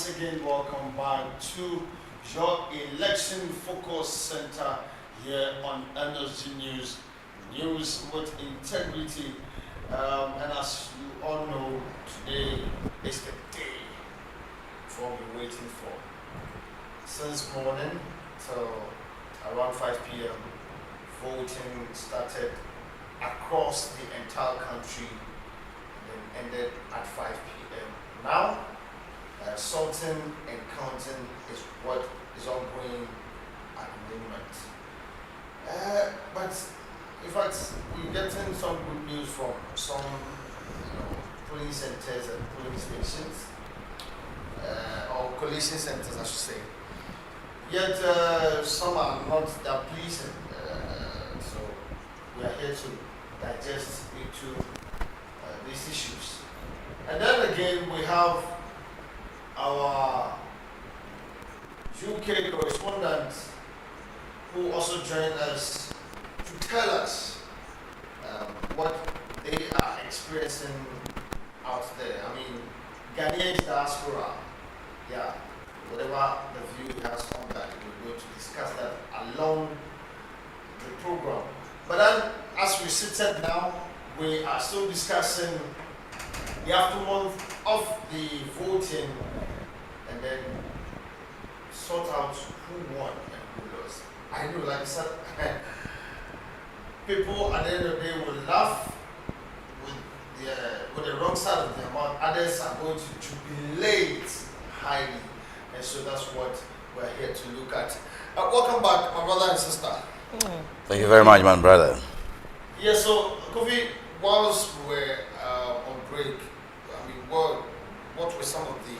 once again, welcome back to your election focus center here on NSG News, news with integrity. And as you all know, today is the day we've all been waiting for. Since morning till around 5 p.m., voting started across the entire country and then ended at 5 p.m. Now, sorting and counting is what is ongoing at the moment. But in fact, we're getting some good news from some polling centers and polling stations, or collation centers, I should say. Yet some are not that pleasing. So we are here to digest into these issues. And then again, we have our UK correspondent who also joined us to tell us what they are experiencing out there. I mean, Ghanaian diaspora, yeah, whatever the view has on that, we're going to discuss that along the program. But then, as we sit now, we are still discussing the aftermath of the voting and then sort out who won and who lost. I know, like I said, people at the end of the day will laugh with the wrong side of their mouth. Others are going to jubilate highly. And so that's what we're here to look at. Welcome back, my brother and sister. Thank you very much, my brother. Yeah, so, Kofi, whilst we were on break, I mean, what were some of the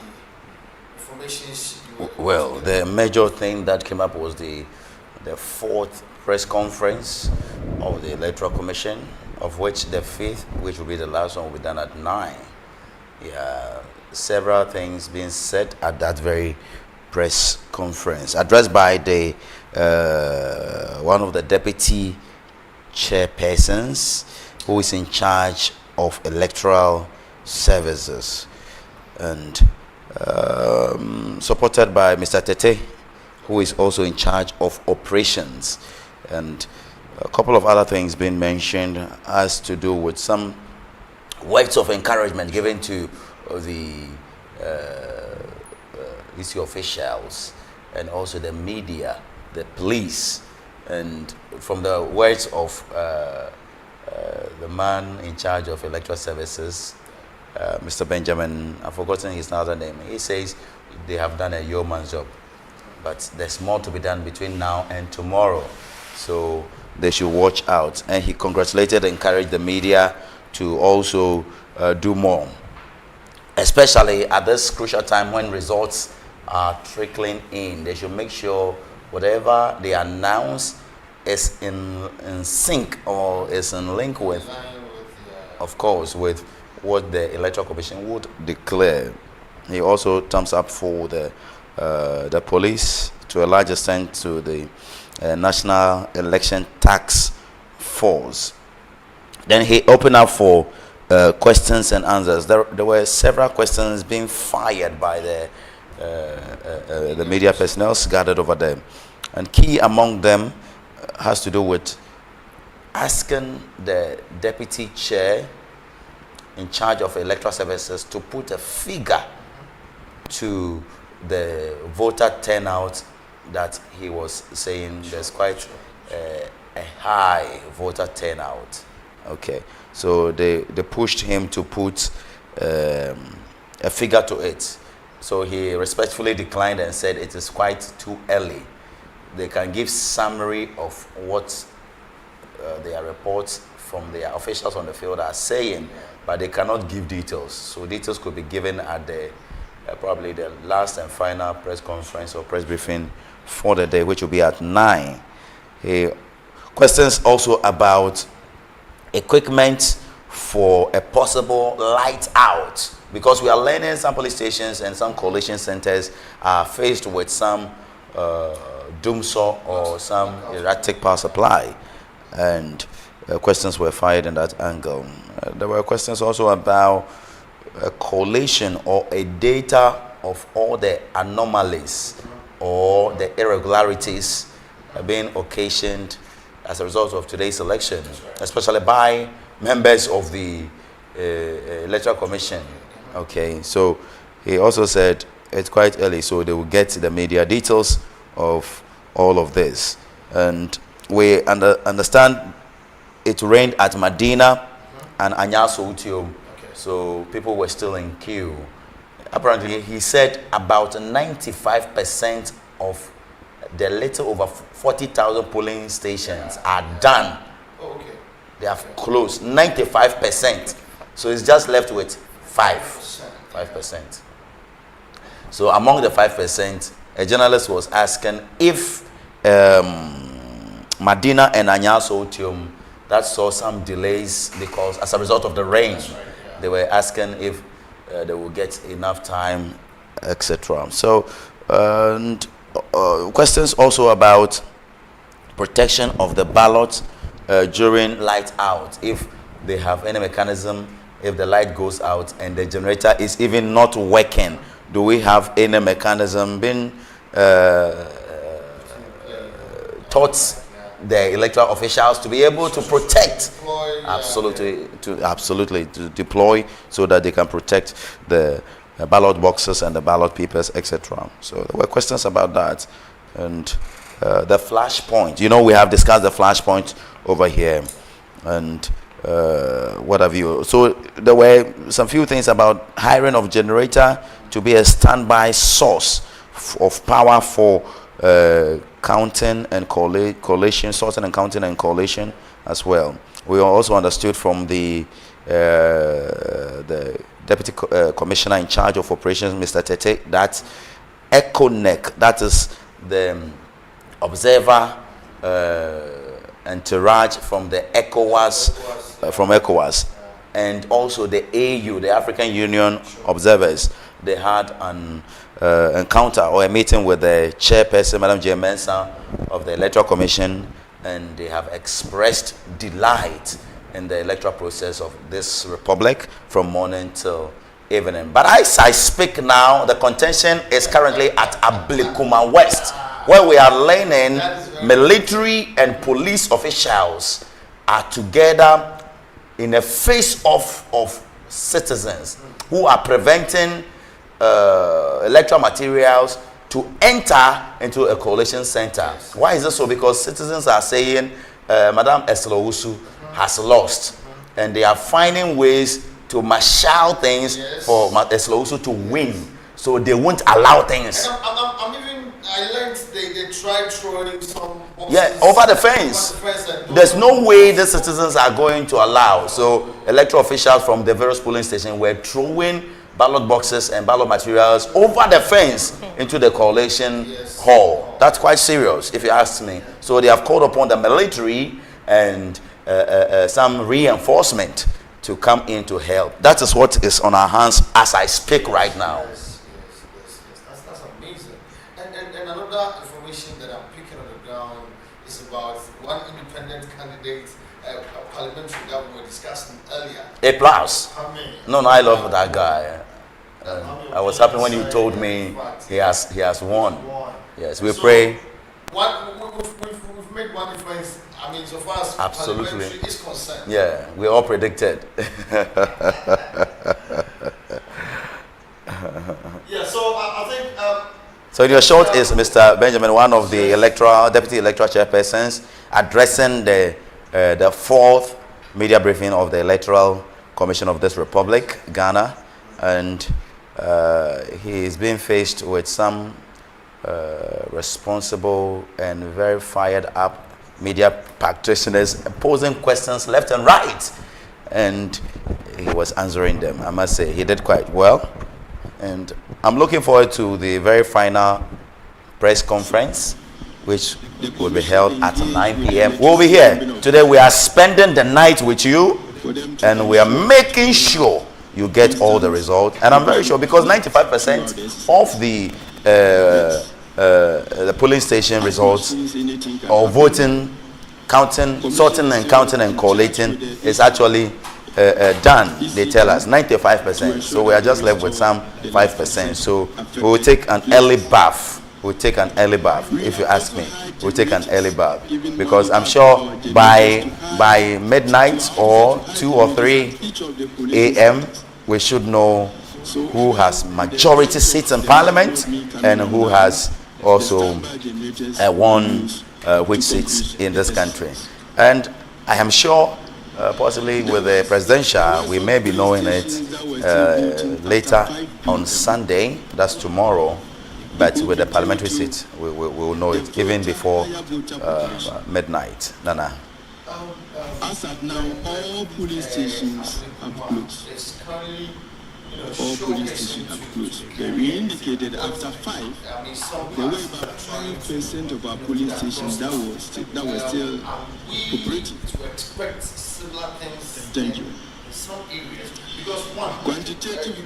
information you were... Well, the major thing that came up was the fourth press conference of the Electoral Commission, of which the fifth, which will be the last one, will be done at 9. Yeah, several things being said at that very press conference, addressed by the one of the deputy chairpersons who is in charge of electoral services, and supported by Mr. Tete, who is also in charge of operations, and a couple of other things being mentioned has to do with some words of encouragement given to the EC officials and also the media, the police, and from the words of the man in charge of electoral services, Mr. Benjamin, I've forgotten his other name. He says they have done a yeoman's job, but there's more to be done between now and tomorrow. So they should watch out. And he congratulated and encouraged the media to also do more, especially at this crucial time when results are trickling in. They should make sure whatever they announce is in sync or is in link with, of course, with what the Electoral Commission would declare. He also thumbs up for the police, to a large extent to the National Election Task Force. Then he opened up for questions and answers. There were several questions being fired by the media personnel gathered over there, and key among them has to do with asking the deputy chair in charge of electoral services to put a figure to the voter turnout that he was saying there's quite a high voter turnout. Okay, so they pushed him to put a figure to it. So he respectfully declined and said it is quite too early. They can give summary of what their reports from their officials on the field are saying, but they cannot give details. So details could be given at the probably the last and final press conference or press briefing for the day, which will be at 9. Questions also about equipment for a possible light out, because we are learning some police stations and some coalition centers are faced with some doomsaw or some erratic power supply, and questions were fired in that angle. There were questions also about a collation or a data of all the anomalies or the irregularities being occasioned as a result of today's election, especially by members of the Electoral Commission. Okay, so he also said it's quite early, so they will get the media details of all of this. And we understand it rained at Medina and Anyaso Utiom, so people were still in queue. Apparently, he said about 95% of the little over 40,000 polling stations are done. They have closed 95%. So it's just left with 5%. So among the 5%, a journalist was asking if Medina and Anyaso Utiom that saw some delays because as a result of the rain, they were asking if they will get enough time, etc. So, questions also about protection of the ballot during light out. If they have any mechanism, if the light goes out and the generator is even not working, do we have any mechanism being taught the electoral officials to be able to protect, absolutely to deploy so that they can protect the ballot boxes and the ballot papers, etc. So there were questions about that. And the flashpoint, we have discussed the flashpoint over here, and what have you. So there were some few things about hiring of generator to be a standby source of power for counting and collation, sorting and counting and collation as well. We also understood from the Deputy Commissioner in charge of operations, Mr. Tete, that ECONEC, that is the observer entourage from the ECOWAS, and also the AU, the African Union observers, they had an encounter or a meeting with the chairperson, Madam J. Mensah of the Electoral Commission, and they have expressed delight in the electoral process of this republic from morning till evening. But as I speak now, the contention is currently at Ablikuma West, where we are learning military and police officials are together in a face-off of citizens who are preventing electoral materials to enter into a collation center. Why is this so? Because citizens are saying Madam Eslowusu has lost, and they are finding ways to marshal things for Eslowusu to win, so they won't allow things. I learned they tried throwing some boxes over the fence. There's no way the citizens are going to allow. So electoral officials from the various polling stations were throwing ballot boxes and ballot materials over the fence into the collation hall. That's quite serious, if you ask me. So they have called upon the military and some reinforcement to come in to help. That is what is on our hands as I speak right now. Yes. That's amazing. And another information that I'm picking on the ground is about one independent candidate, parliamentary that we were discussing earlier. A plus. No, I love that guy. I was happy when you told me he has won. Yes, we pray. We've made one difference. I mean, so far as parliamentary is concerned. Yeah, we all predicted. So I think. So in your short is Mr. Benjamin, one of the deputy electoral chairpersons, addressing the fourth media briefing of the Electoral Commission of this Republic, Ghana, and he is being faced with some responsible and very fired up media practitioners posing questions left and right, and he was answering them. I must say he did quite well, and I'm looking forward to the very final press conference, which will be held at 9 p.m. We'll be here today. We are spending the night with you, and we are making sure you get all the results. And I'm very sure, because 95% of the polling station results or voting, counting, sorting and counting and collating is actually done, they tell us 95%. So we are just left with some 5%. So we will take an early bath. We'll take an early bath. If you ask me, we'll take an early bath because I'm sure by midnight or 2 or 3 a.m. we should know who has majority seats in parliament and who has also won which seats in this country. And I am sure possibly with the presidential, we may be knowing it later on Sunday, that's tomorrow, but with the parliamentary seat, we will know it even before midnight. Nana. As at now, all police stations have closed. All police stations have closed. We indicated after 5, there were about 5% of our police stations that were still operating. Thank you. Quantitative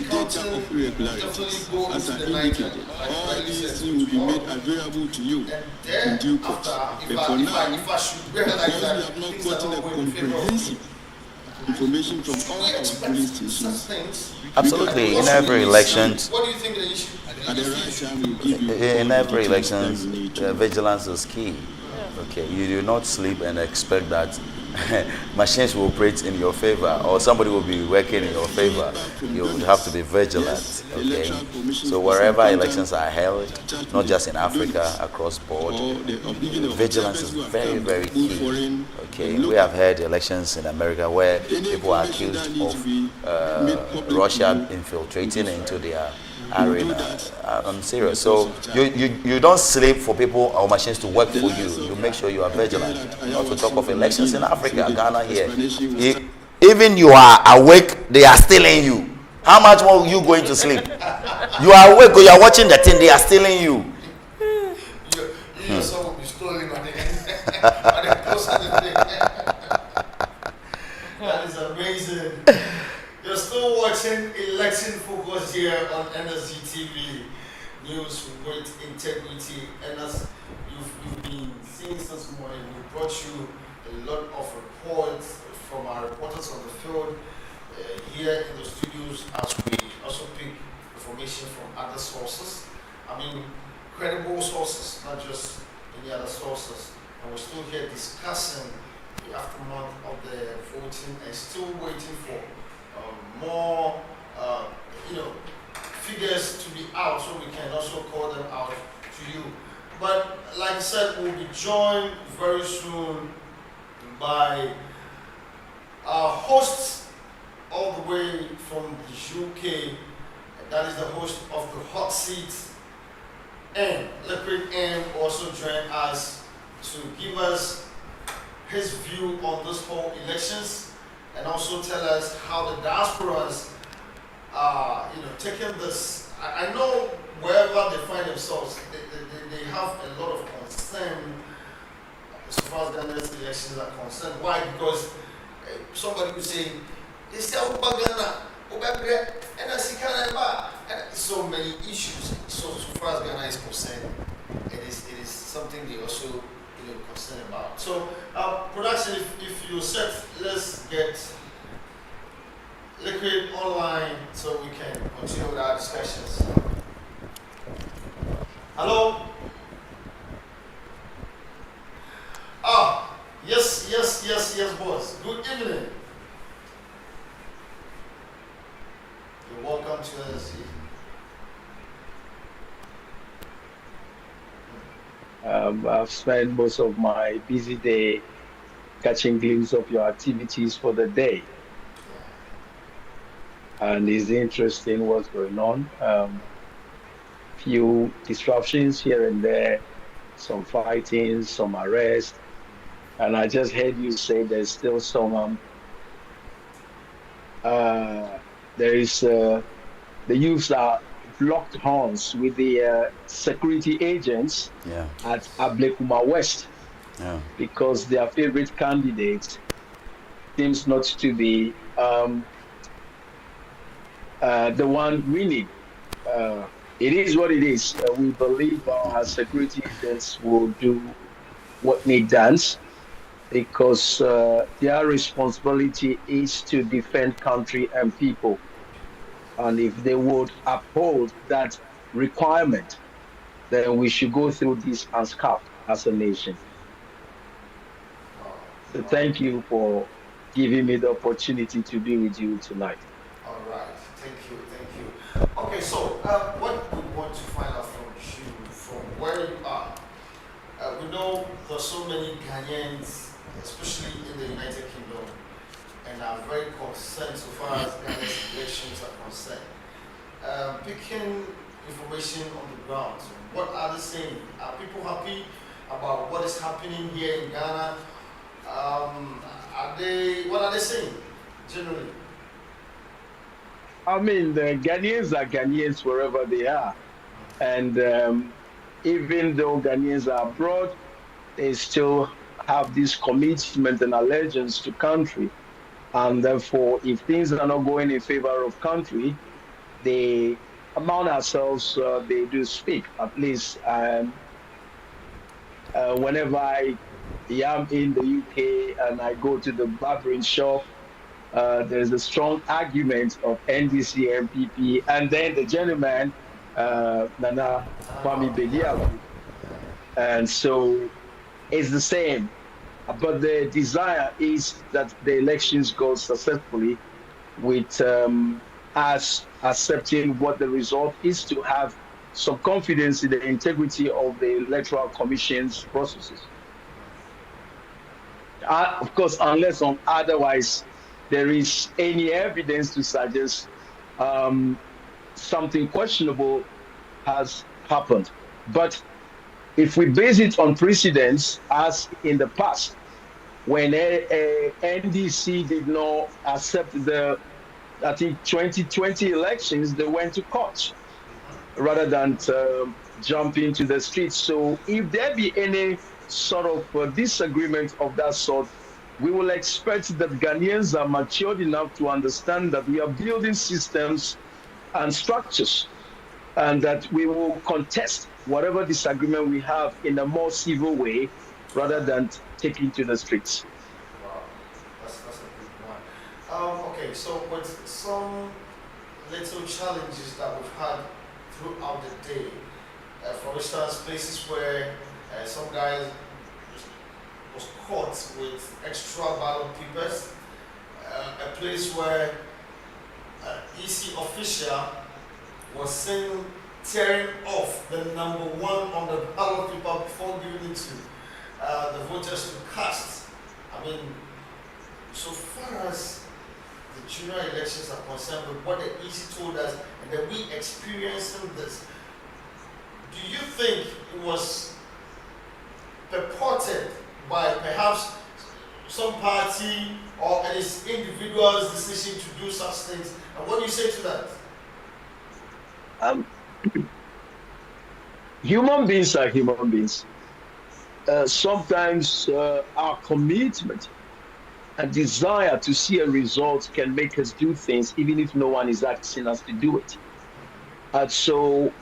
data of irregularities, as I indicated, all these things will be made available to you in due course. But for now, because we have not gotten a comprehensive information from all our police stations. Absolutely, in every election, What do you think the issue? At the right time, we'll give you in every election, vigilance is key. Okay, you do not sleep and expect that machines will operate in your favor or somebody will be working in your favor. You would have to be vigilant. Okay, so wherever elections are held, not just in Africa, across board, vigilance is very, very key. Okay, we have had elections in America where people are accused of Russia infiltrating into their arena. I'm serious. So you don't sleep for people or machines to work for you. You make sure you are vigilant. Not to talk of elections in Africa, Ghana here. Even you are awake, they are stealing you. How much more are you going to sleep? You are awake or you are watching the thing, they are stealing you. You yourself will be stolen on the That is amazing. You're still watching Election Focus here on NSG TV News with integrity. And as you've been seeing since morning, we brought you a lot of reports from our reporters on the field here in the studios, as we also pick information from other sources. I mean, credible sources, not just any other sources. And we're still here discussing the aftermath of the voting and still waiting for more, figures to be out so we can also call them out to you. But like I said, we'll be joined very soon by our hosts all the way from the UK. That is the host of the Hot Seat. And Liquid M also joined us to give us his view on this whole elections and also tell us how the diasporas are, taking this. I know wherever they find themselves, they have a lot of concern as far as Ghana's elections are concerned. Why? Because somebody will say, they say, and so many issues. So far as Ghana is concerned, it is something they also concerned about. So production, if you set, let's get Liquid online so we can continue with our discussions. Hello? Yes, boss. Good evening. You're welcome to NSG. I've spent most of my busy day catching glimpse of your activities for the day. And it's interesting what's going on. Few disruptions here and there, some fighting, some arrests. And I just heard you say there's still some, the youths are locked horns with the security agents at Ablekuma West because their favorite candidate seems not to be the one winning. It is what it is. We believe our security agents will do what needs done. because their responsibility is to defend country and people. And if they would uphold that requirement, then we should go through this unscathed as a nation. So thank you for giving me the opportunity to be with you tonight. All right, thank you. Okay, so what we want to find out from you, from where you are, we know there's so many Ghanaians, especially in the United Kingdom, and are very concerned so far as Ghana's elections are concerned. Picking information on the ground, what are they saying? Are people happy about what is happening here in Ghana? What are they saying generally? I mean, the Ghanaians are Ghanaians wherever they are. And even though Ghanaians are abroad, they still have this commitment and allegiance to country. And therefore, if things are not going in favor of country, they, among ourselves, they do speak. At least whenever I am in the UK and I go to the barbering shop, there's a strong argument of NDC, MPP, and then the gentleman, Nana Kwame Bediako. And so it's the same. But the desire is that the elections go successfully with us accepting what the result is, to have some confidence in the integrity of the Electoral Commission's processes. Of course, unless otherwise there is any evidence to suggest something questionable has happened. But if we base it on precedents, as in the past, when NDC did not accept the, I think, 2020 elections, they went to court rather than jump into the streets. So if there be any sort of disagreement of that sort, we will expect that Ghanaians are matured enough to understand that we are building systems and structures, and that we will contest whatever disagreement we have in a more civil way rather than taking to the streets. Wow, that's a good one. Okay, so with some little challenges that we've had throughout the day, for instance, places where some guys was caught with extra ballot papers, a place where EC official was seen tearing off the number 1 on the ballot paper before giving it to the voters to cast. I mean, so far as the general elections are concerned, with what the EC told us, and that we experiencing this, do you think it was purported by perhaps some party or an individual's decision to do such things? And what do you say to that? Human beings are human beings. Sometimes our commitment and desire to see a result can make us do things even if no one is asking us to do it. So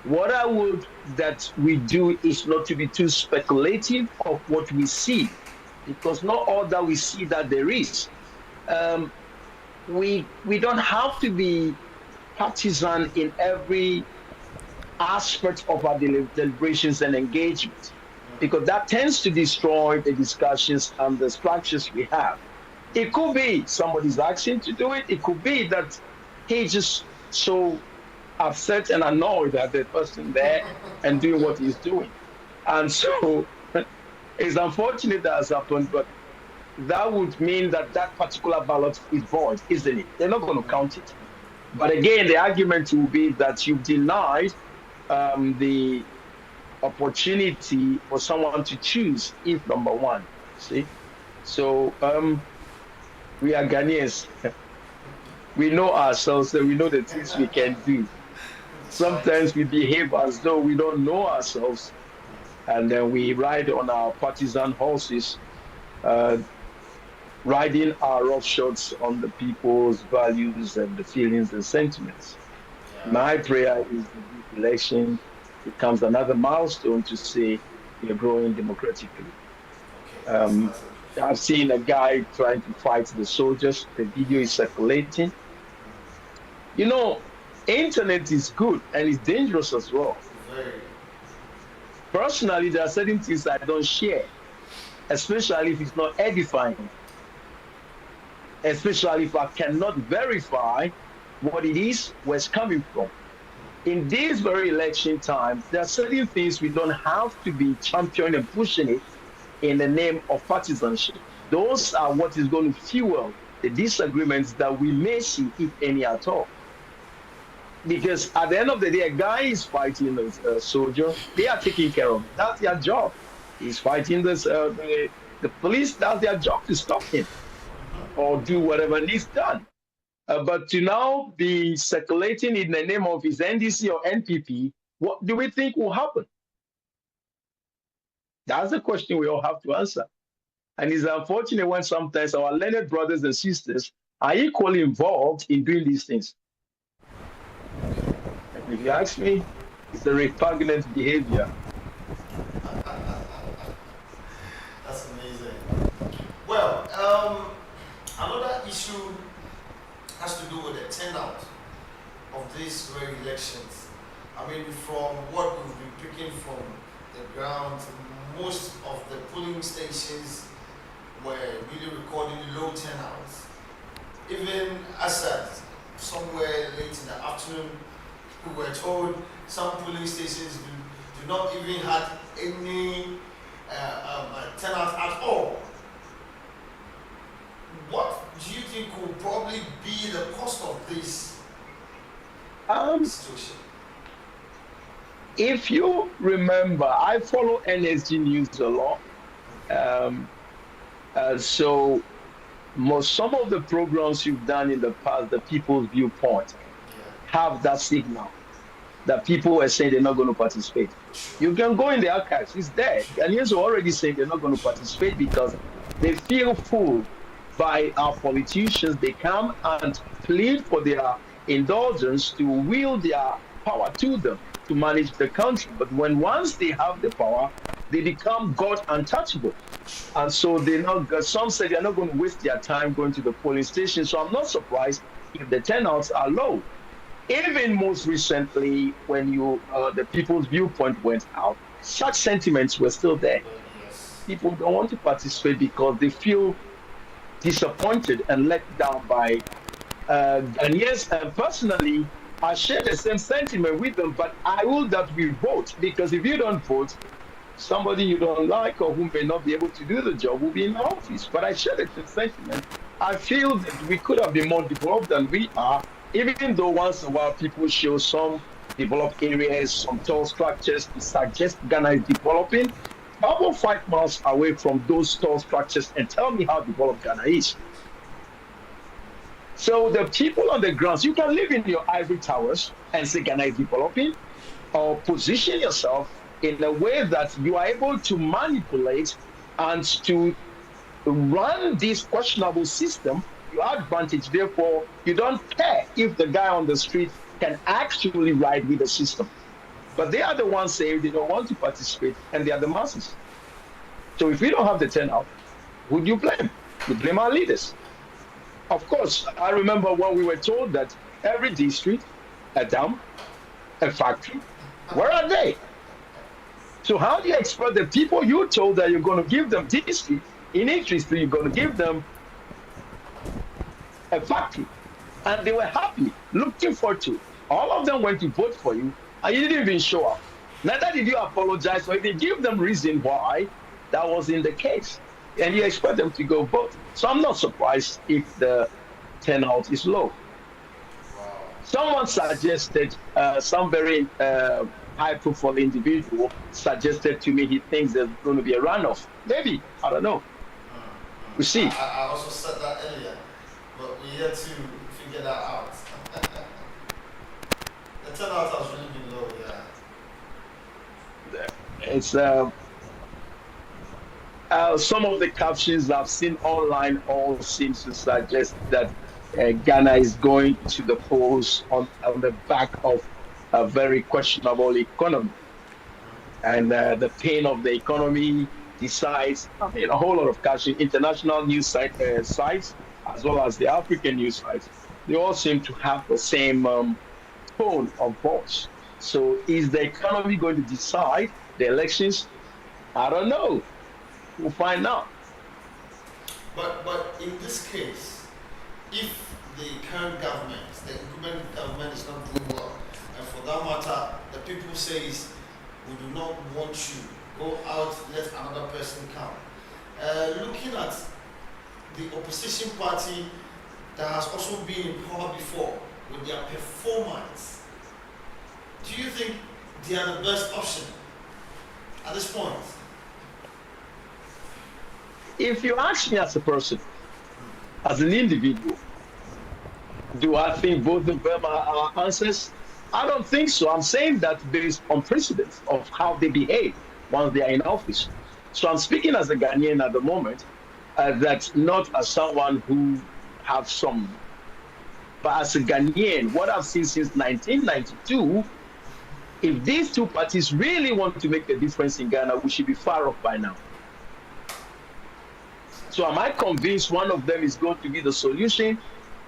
what I would that we do is not to be too speculative of what we see, because not all that we see that there is. We don't have to be partisan in every aspect of our deliberations and engagement, because that tends to destroy the discussions and the structures we have. It could be somebody's asking to do it. It could be that he's just so upset and annoyed at the person there and doing what he's doing. And so it's unfortunate that has happened, but that would mean that that particular ballot is void, isn't it? They're not going to count it. But again, the argument will be that you've denied the opportunity for someone to choose if number 1. See? So we are Ghanaians. We know ourselves and we know the things we can do. Sometimes we behave as though we don't know ourselves, and then we ride on our partisan horses, riding our roughshods on the people's values and the feelings and sentiments. Yeah. My prayer is that this election becomes another milestone to say we are growing democratically. Okay, I've seen a guy trying to fight the soldiers. The video is circulating. You know, internet is good and it's dangerous as well. Very. Personally, there are certain things I don't share, especially if it's not edifying, especially if I cannot verify what it is, where it's coming from. In this very election time, there are certain things we don't have to be championing and pushing it in the name of partisanship. Those are what is going to fuel the disagreements that we may see, if any at all. Because at the end of the day, a guy is fighting a soldier. They are taking care of him. That's their job. He's fighting the police. That's their job to stop him or do whatever needs done. But to now be circulating in the name of his NDC or NPP, what do we think will happen? That's the question we all have to answer. And it's unfortunate when sometimes our learned brothers and sisters are equally involved in doing these things. If you ask me, it's a repugnant behavior. That's amazing. Well, another issue has to do with the turnout of these very elections. I mean, from what we've been picking from the ground, most of the polling stations were really recording low turnouts. Even as at somewhere late in the afternoon, we were told some polling stations do not even have any turnout at all. What do you think will probably be the cost of this situation? If you remember, I follow NSG News a lot. So some of the programs you've done in the past, the People's Viewpoint, have that signal that people were saying they're not going to participate. You can go in the archives, it's there. Ghanaians are already saying they're not going to participate because they feel fooled by our politicians. They come and plead for their indulgence to wield their power to them to manage the country. But once they have the power, they become God untouchable. And so some say they're not going to waste their time going to the polling station. So I'm not surprised if the turnouts are low. Even most recently, when the People's Viewpoint went out, such sentiments were still there. People don't want to participate because they feel disappointed and let down by Ghanaians. And personally, I share the same sentiment with them, but I will that we vote, because if you don't vote, somebody you don't like or who may not be able to do the job will be in office. But I share the same sentiment. I feel that we could have been more developed than we are, even though once in a while people show some developed areas, some tall structures to suggest Ghana is developing. How about 5 miles away from those tall structures and tell me how developed Ghana is? So the people on the grounds, you can live in your ivory towers and say Ghana is developing, or position yourself in a way that you are able to manipulate and to run this questionable system to your advantage. Therefore, you don't care if the guy on the street can actually ride with the system. But they are the ones saying they don't want to participate, and they are the masses. So if we don't have the turnout, who do you blame? You blame our leaders. Of course, I remember when we were told that every district, a dam, a factory, where are they? So how do you expect the people you told that you're going to give them district, in interest, you're going to give them a factory? And they were happy, looking forward to it. All of them went to vote for you, and you didn't even show up. Neither did you apologize or even give them reason why that wasn't the case. And you expect them to go vote. So I'm not surprised if the turnout is low. Wow. Someone suggested, some very high-profile individual suggested to me he thinks there's going to be a runoff. Maybe, I don't know. We see. I also said that earlier, but we yet to figure that out. The turnout has really been low, yeah. It's some of the captions I've seen online all seem to suggest that Ghana is going to the polls on the back of a very questionable economy. And the pain of the economy decides, I mean, a whole lot of caching, international news sites, as well as the African news sites, they all seem to have the same tone of voice. So is the economy going to decide the elections? I don't know. We'll find out. But in this case, if the current government, the incumbent government is not doing well, and for that matter, the people says we do not want you, go out, let another person come. Looking at the opposition party that has also been in power before with their performance, do you think they are the best option at this point? If you ask me as a person, as an individual, do I think both of them are answers? I don't think so. I'm saying that based on precedents of how they behave once they are in office. So I'm speaking as a Ghanaian at the moment, that's not as someone who have some, but as a Ghanaian, what I've seen since 1992, if these two parties really want to make a difference in Ghana, we should be far off by now. So am I convinced one of them is going to be the solution?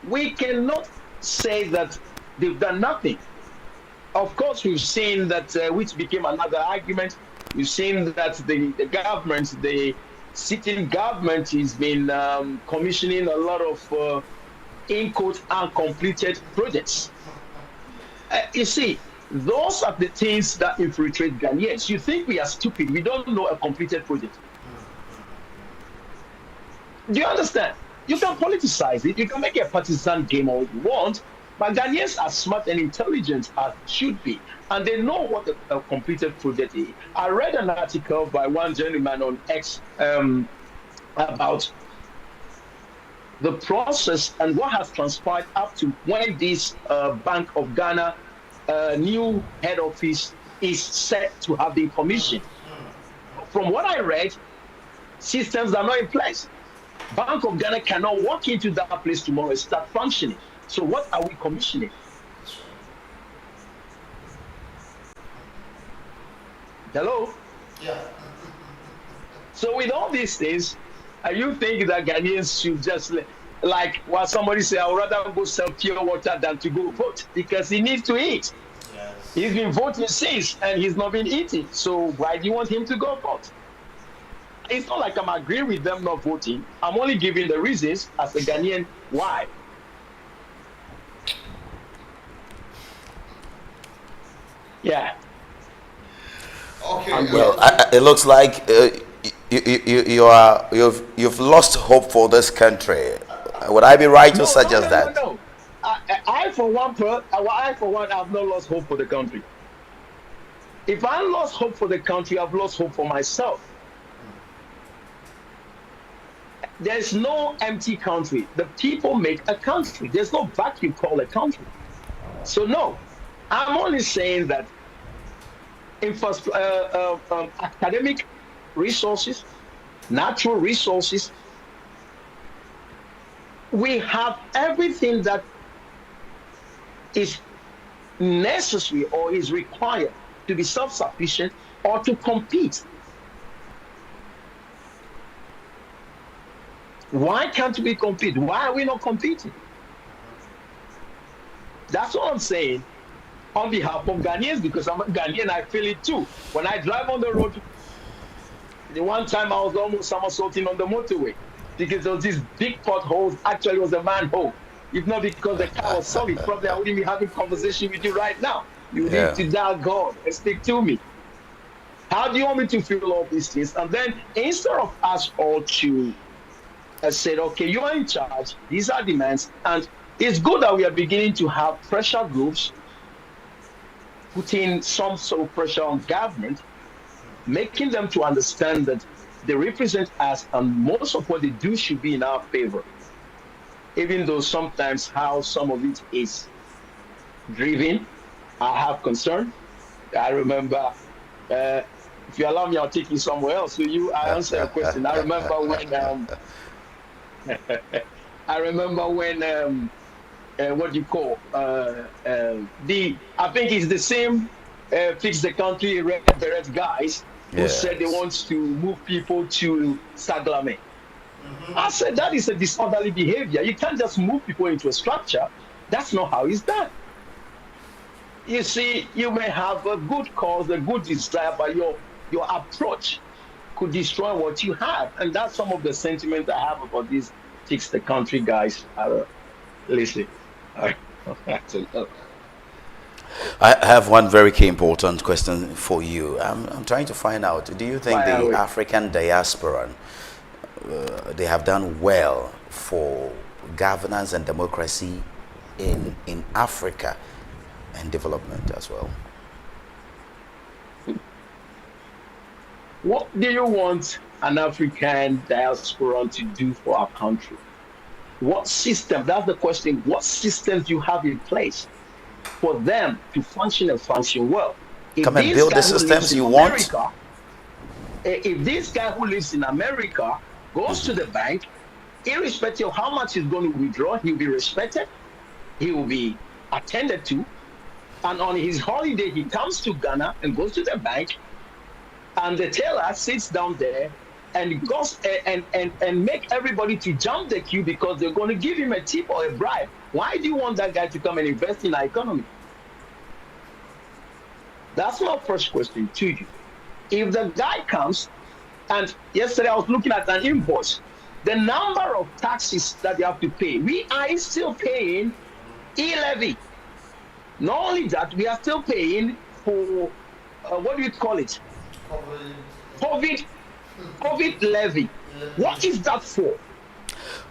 We cannot say that they've done nothing. Of course, we've seen that, which became another argument, we've seen that the government, the sitting government has been commissioning a lot of, in quote, uncompleted projects. You see, those are the things that infiltrate Ghanaians. You think we are stupid, we don't know a completed project. Do you understand? You can politicize it, you can make a partisan game all you want, but Ghanaians are smart and intelligent as should be, and they know what a completed project is. I read an article by one gentleman on X about the process and what has transpired up to when this Bank of Ghana new head office is set to have been commissioned. From what I read, systems are not in place. Bank of Ghana cannot walk into that place tomorrow and start functioning. So what are we commissioning? Hello? Yeah. So with all these things, you think that Ghanaians should just, like what somebody said, I would rather go sell pure water than to go vote because he needs to eat. Yes. He's been voting since and he's not been eating. So why do you want him to go vote? It's not like I'm agreeing with them not voting. I'm only giving the reasons as a Ghanaian why. Yeah. Okay. Well, it looks like you've lost hope for this country. Would I be right to suggest that? No. I for one, have not lost hope for the country. If I lost hope for the country, I've lost hope for myself. There's no empty country. The people make a country. There's no vacuum called a country. So no, I'm only saying that academic resources, natural resources, we have everything that is necessary or is required to be self-sufficient or to compete. Why can't we compete? Why are we not competing? That's what I'm saying on behalf of Ghanaians, because I'm a Ghanaian, I feel it too. When I drive on the road, the one time I was almost somersaulting on the motorway because there was these big potholes. Actually, it was a manhole. If not because the car was solid, probably I wouldn't be having conversation with you right now. You need to dial God and stick to me. How do you want me to feel all these things? And then instead of us all to said, okay, you are in charge, these are demands, and it's good that we are beginning to have pressure groups putting some sort of pressure on government, making them to understand that they represent us and most of what they do should be in our favor, even though sometimes how some of it is driven, I have concern. I remember, if you allow me, I'll take you somewhere else. So I answer a question. I remember when what do you call I think it's the same fix the country red beret guys who said they Yes. want to move people to Saglame. I said that is a disorderly behavior. You can't just move people into a structure. That's not how it's done. You see, you may have a good cause, a good desire, but your approach could destroy what you have. And that's some of the sentiment I have about these fix the country guys. Listen, I, I have one very key important question for you. I'm trying to find out, do you think Fire the away. African diaspora, they have done well for governance and democracy in Africa and development as well? what do you want an African diaspora to do for our country? What system? That's the question. What systems do you have in place for them to function and function well? If Come and this build the guy who lives systems in you want. America, if this guy who lives in America goes to the bank, irrespective of how much he's going to withdraw, he'll be respected, he will be attended to, and on his holiday, he comes to Ghana and goes to the bank, and the teller sits down there and goes and make everybody to jump the queue because they're going to give him a tip or a bribe. Why do you want that guy to come and invest in our economy? That's my first question to you. If the guy comes, and yesterday I was looking at an invoice, the number of taxes that you have to pay, we are still paying e-levy. Not only that, we are still paying for, what do you call it? COVID levy. What is that for?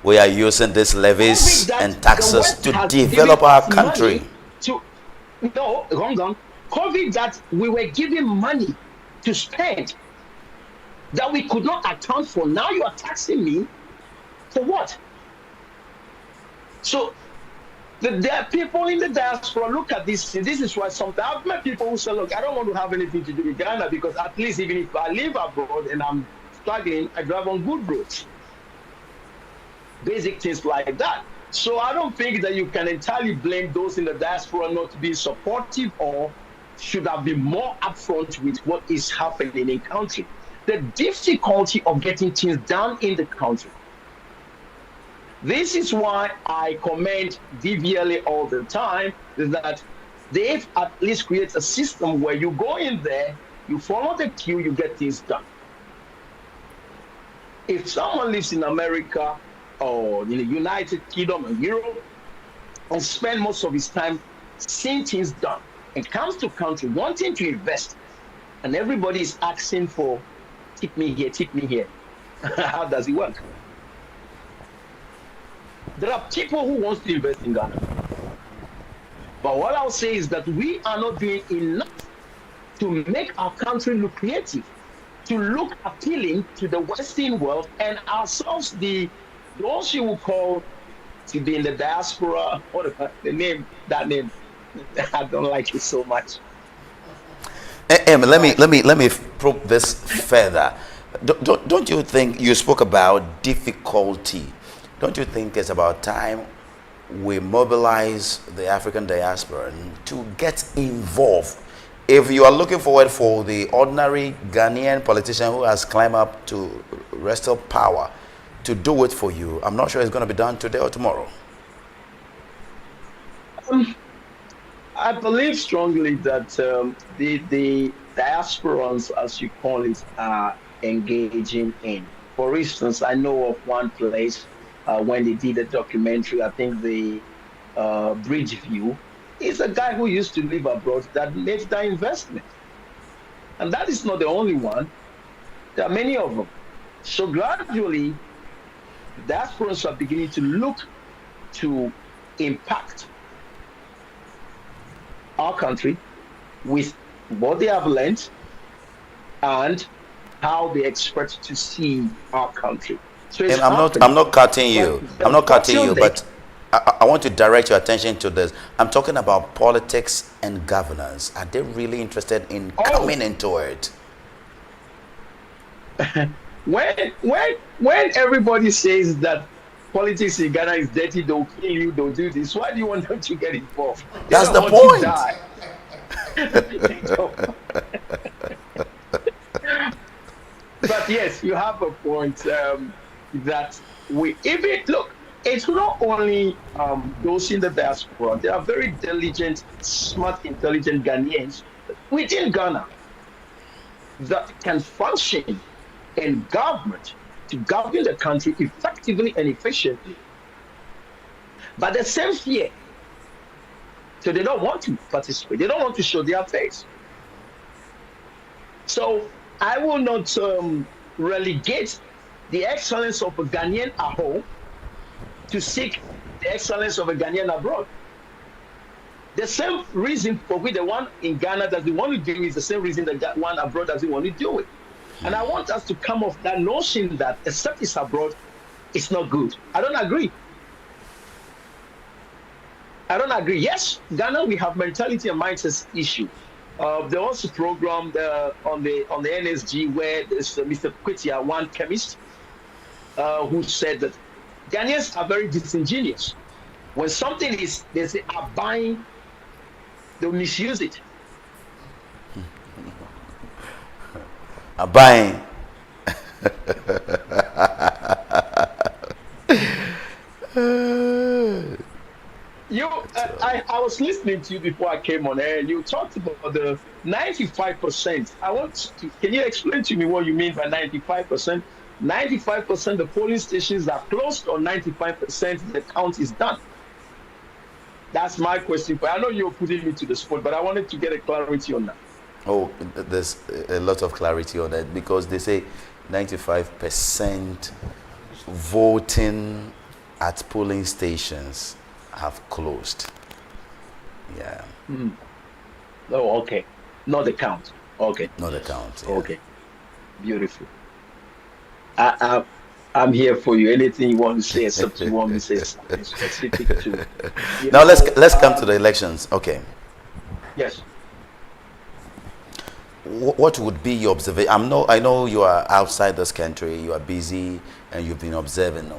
We are using these levies COVID that and the taxes West to has develop given our us country. money to, no, wrong. COVID that we were given money to spend that we could not account for. Now you are taxing me for what? So there are people in the diaspora, look at this. This is why sometimes I've met people who say, look, I don't want to have anything to do with Ghana because at least even if I live abroad and I'm struggling, I drive on good roads. Basic things like that. So I don't think that you can entirely blame those in the diaspora not being supportive or should have been more upfront with what is happening in country. The difficulty of getting things done in the country. This is why I commend DVLA all the time, is that they've at least created a system where you go in there, you follow the queue, you get things done. If someone lives in America or in the United Kingdom or Europe and spend most of his time seeing things done and comes to country wanting to invest, and everybody is asking for tip me here, how does it work? There are people who want to invest in Ghana. But what I'll say is that we are not doing enough to make our country look creative, to look appealing to the Western world and ourselves, those you will call to be in the diaspora, what the name, that name, I don't like it so much. Let me probe this further. Don't you think you spoke about difficulty? Don't you think it's about time we mobilize the African diaspora to get involved? If you are looking forward for the ordinary Ghanaian politician who has climbed up to wrestle power to do it for you, I'm not sure it's going to be done today or tomorrow. I believe strongly that the diasporans, as you call it, are engaging in. For instance, I know of one place when they did a documentary, I think the Bridgeview, is a guy who used to live abroad that made that investment. And that is not the only one. There are many of them. So gradually, diasporans are beginning to look to impact our country with what they have learned and how they expect to see our country. So it's I'm not cutting you. I'm not cutting you, but I want to direct your attention to this. I'm talking about politics and governance. Are they really interested in coming into it? When everybody says that politics in Ghana is dirty, they'll kill you, they'll do this, why do you want them to get involved? That's the point. But yes, you have a point that we even look. It's not only those in the diaspora. There are very diligent, smart, intelligent Ghanaians within Ghana that can function in government to govern the country effectively and efficiently. But the same fear, so they don't want to participate. They don't want to show their face. So I will not relegate the excellence of a Ghanaian at home to seek the excellence of a Ghanaian abroad. The same reason for which the one in Ghana doesn't want to do it is the same reason that one abroad doesn't want to do it. And I want us to come off that notion that except it's abroad, it's not good. I don't agree. I don't agree. Yes, Ghana, we have mentality and mindset issue. There was a program on the NSG where there's Mr. Kwetia, one chemist, who said that Ghanaians are very disingenuous. When something is, they say, are buying, they'll misuse it. Are buying. I was listening to you before I came on air, and you talked about the 95%. Can you explain to me what you mean by 95%? 95% the polling stations are closed, or 95% the count is done? That's my question. But I know you're putting me to the spot, but I wanted to get a clarity on that. Oh, there's a lot of clarity on that, because they say 95% voting at polling stations have closed. Yeah. Oh, okay. Not the count. Okay. Not the count. Yeah. Okay. Beautiful. I'm here for you. Anything you want to say, except you want me to say something specific to. Now let's come to the elections. Okay. Yes. What would be your observation? I know you are outside this country. You are busy and you've been observing.